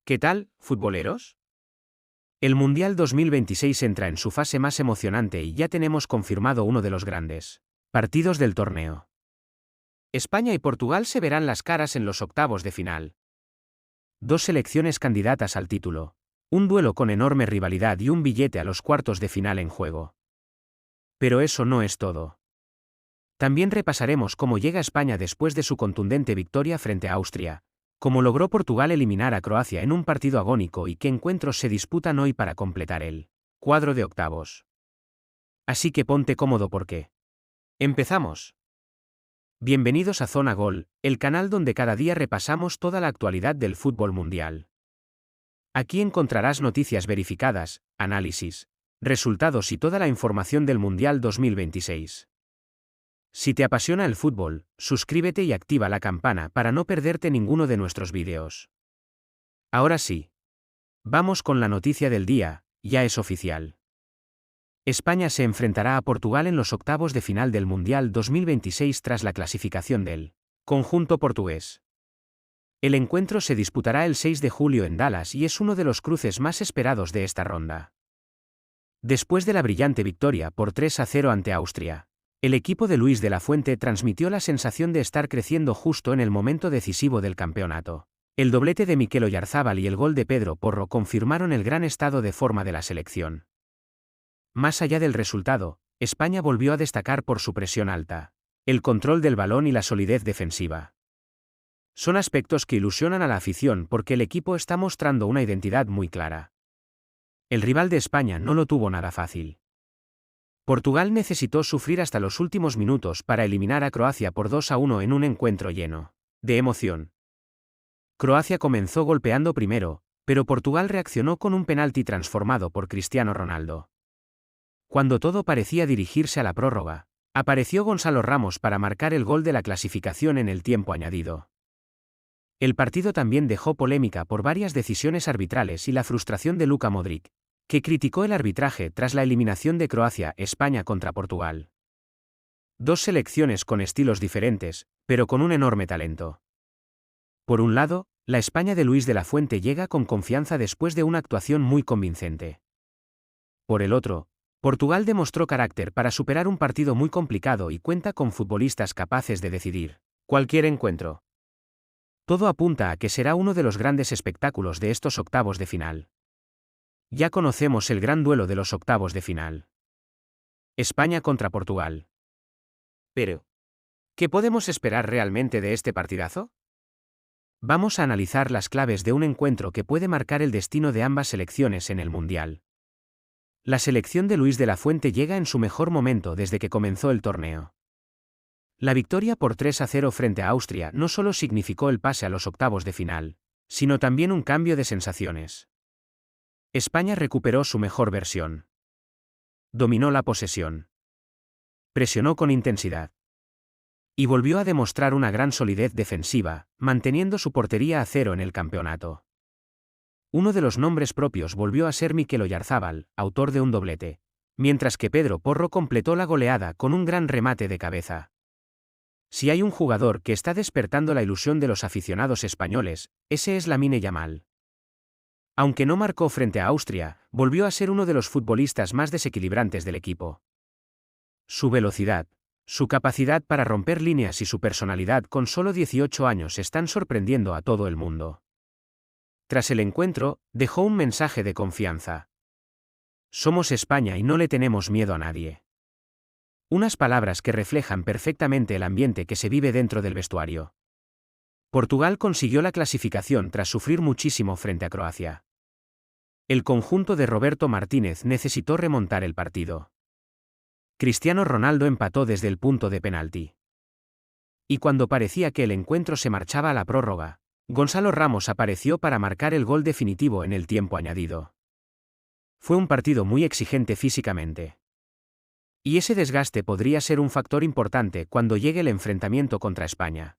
¿Qué tal, futboleros? El Mundial 2026 entra en su fase más emocionante y ya tenemos confirmado uno de los grandes partidos del torneo. España y Portugal se verán las caras en los octavos de final. Dos selecciones candidatas al título, un duelo con enorme rivalidad y un billete a los cuartos de final en juego. Pero eso no es todo. También repasaremos cómo llega España después de su contundente victoria frente a Austria, cómo logró Portugal eliminar a Croacia en un partido agónico y qué encuentros se disputan hoy para completar el cuadro de octavos. Así que ponte cómodo porque empezamos. Bienvenidos a Zona Gol, el canal donde cada día repasamos toda la actualidad del fútbol mundial. Aquí encontrarás noticias verificadas, análisis, resultados y toda la información del Mundial 2026. Si te apasiona el fútbol, suscríbete y activa la campana para no perderte ninguno de nuestros vídeos. Ahora sí. Vamos con la noticia del día, ya es oficial. España se enfrentará a Portugal en los octavos de final del Mundial 2026 tras la clasificación del conjunto portugués. El encuentro se disputará el 6 de julio en Dallas y es uno de los cruces más esperados de esta ronda. Después de la brillante victoria por 3-0 ante Austria, el equipo de Luis de la Fuente transmitió la sensación de estar creciendo justo en el momento decisivo del campeonato. El doblete de Mikel Oyarzabal y el gol de Pedro Porro confirmaron el gran estado de forma de la selección. Más allá del resultado, España volvió a destacar por su presión alta, el control del balón y la solidez defensiva. Son aspectos que ilusionan a la afición porque el equipo está mostrando una identidad muy clara. El rival de España no lo tuvo nada fácil. Portugal necesitó sufrir hasta los últimos minutos para eliminar a Croacia por 2-1 en un encuentro lleno de emoción. Croacia comenzó golpeando primero, pero Portugal reaccionó con un penalti transformado por Cristiano Ronaldo. Cuando todo parecía dirigirse a la prórroga, apareció Gonzalo Ramos para marcar el gol de la clasificación en el tiempo añadido. El partido también dejó polémica por varias decisiones arbitrales y la frustración de Luka Modric, que criticó el arbitraje tras la eliminación de Croacia-España contra Portugal. Dos selecciones con estilos diferentes, pero con un enorme talento. Por un lado, la España de Luis de la Fuente llega con confianza después de una actuación muy convincente. Por el otro, Portugal demostró carácter para superar un partido muy complicado y cuenta con futbolistas capaces de decidir cualquier encuentro. Todo apunta a que será uno de los grandes espectáculos de estos octavos de final. Ya conocemos el gran duelo de los octavos de final. España contra Portugal. Pero, ¿qué podemos esperar realmente de este partidazo? Vamos a analizar las claves de un encuentro que puede marcar el destino de ambas selecciones en el Mundial. La selección de Luis de la Fuente llega en su mejor momento desde que comenzó el torneo. La victoria por 3-0 frente a Austria no solo significó el pase a los octavos de final, sino también un cambio de sensaciones. España recuperó su mejor versión. Dominó la posesión. Presionó con intensidad. Y volvió a demostrar una gran solidez defensiva, manteniendo su portería a cero en el campeonato. Uno de los nombres propios volvió a ser Mikel Oyarzabal, autor de un doblete, mientras que Pedro Porro completó la goleada con un gran remate de cabeza. Si hay un jugador que está despertando la ilusión de los aficionados españoles, ese es Lamine Yamal. Aunque no marcó frente a Austria, volvió a ser uno de los futbolistas más desequilibrantes del equipo. Su velocidad, su capacidad para romper líneas y su personalidad con solo 18 años están sorprendiendo a todo el mundo. Tras el encuentro, dejó un mensaje de confianza. Somos España y no le tenemos miedo a nadie. Unas palabras que reflejan perfectamente el ambiente que se vive dentro del vestuario. Portugal consiguió la clasificación tras sufrir muchísimo frente a Croacia. El conjunto de Roberto Martínez necesitó remontar el partido. Cristiano Ronaldo empató desde el punto de penalti. Y cuando parecía que el encuentro se marchaba a la prórroga, Gonzalo Ramos apareció para marcar el gol definitivo en el tiempo añadido. Fue un partido muy exigente físicamente. Y ese desgaste podría ser un factor importante cuando llegue el enfrentamiento contra España.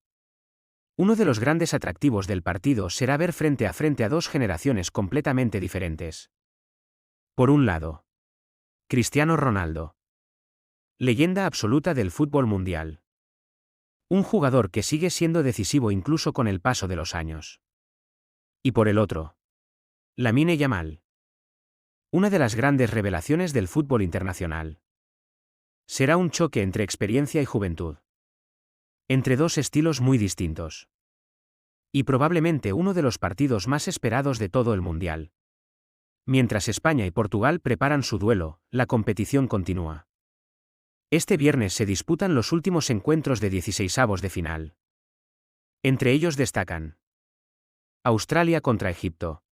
Uno de los grandes atractivos del partido será ver frente a dos generaciones completamente diferentes. Por un lado, Cristiano Ronaldo. Leyenda absoluta del fútbol mundial. Un jugador que sigue siendo decisivo incluso con el paso de los años. Y por el otro, Lamine Yamal. Una de las grandes revelaciones del fútbol internacional. Será un choque entre experiencia y juventud. Entre dos estilos muy distintos. Y probablemente uno de los partidos más esperados de todo el Mundial. Mientras España y Portugal preparan su duelo, la competición continúa. Este viernes se disputan los últimos encuentros de 16avos de final. Entre ellos destacan Australia contra Egipto,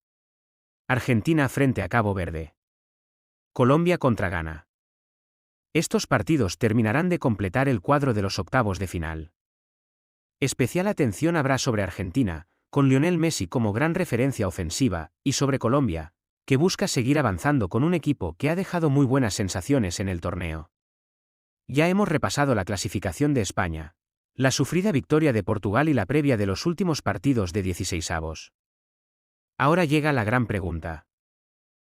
Argentina frente a Cabo Verde, Colombia contra Ghana. Estos partidos terminarán de completar el cuadro de los octavos de final. Especial atención habrá sobre Argentina, con Lionel Messi como gran referencia ofensiva, y sobre Colombia, que busca seguir avanzando con un equipo que ha dejado muy buenas sensaciones en el torneo. Ya hemos repasado la clasificación de España, la sufrida victoria de Portugal y la previa de los últimos partidos de 16avos. Ahora llega la gran pregunta.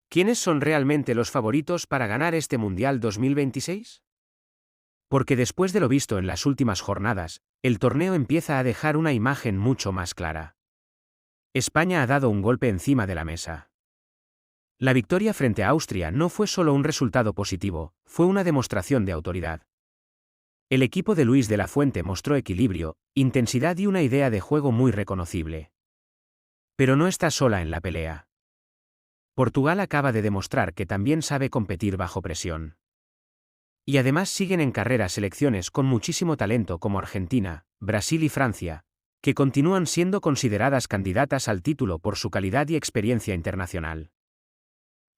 ¿Quiénes son realmente los favoritos para ganar este Mundial 2026? Porque después de lo visto en las últimas jornadas, el torneo empieza a dejar una imagen mucho más clara. España ha dado un golpe encima de la mesa. La victoria frente a Austria no fue solo un resultado positivo, fue una demostración de autoridad. El equipo de Luis de la Fuente mostró equilibrio, intensidad y una idea de juego muy reconocible. Pero no está sola en la pelea. Portugal acaba de demostrar que también sabe competir bajo presión. Y además siguen en carrera selecciones con muchísimo talento como Argentina, Brasil y Francia, que continúan siendo consideradas candidatas al título por su calidad y experiencia internacional.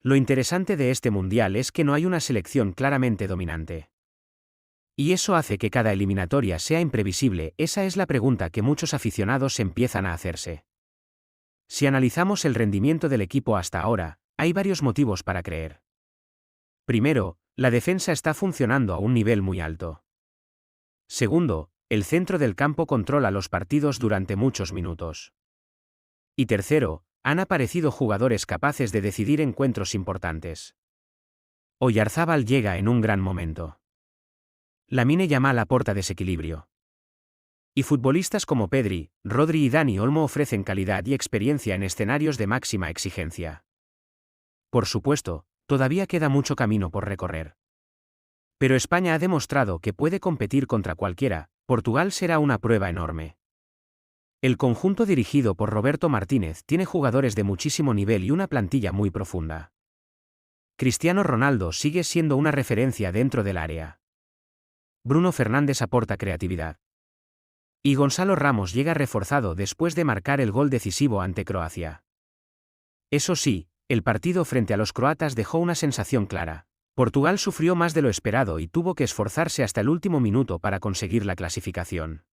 Lo interesante de este Mundial es que no hay una selección claramente dominante. Y eso hace que cada eliminatoria sea imprevisible. Esa es la pregunta que muchos aficionados empiezan a hacerse. Si analizamos el rendimiento del equipo hasta ahora, hay varios motivos para creer. Primero, la defensa está funcionando a un nivel muy alto. Segundo, el centro del campo controla los partidos durante muchos minutos. Y tercero, han aparecido jugadores capaces de decidir encuentros importantes. Oyarzabal llega en un gran momento. Lamine Yamal aporta desequilibrio. Y futbolistas como Pedri, Rodri y Dani Olmo ofrecen calidad y experiencia en escenarios de máxima exigencia. Por supuesto, todavía queda mucho camino por recorrer. Pero España ha demostrado que puede competir contra cualquiera. Portugal será una prueba enorme. El conjunto dirigido por Roberto Martínez tiene jugadores de muchísimo nivel y una plantilla muy profunda. Cristiano Ronaldo sigue siendo una referencia dentro del área. Bruno Fernández aporta creatividad. Y Gonzalo Ramos llega reforzado después de marcar el gol decisivo ante Croacia. Eso sí, el partido frente a los croatas dejó una sensación clara. Portugal sufrió más de lo esperado y tuvo que esforzarse hasta el último minuto para conseguir la clasificación.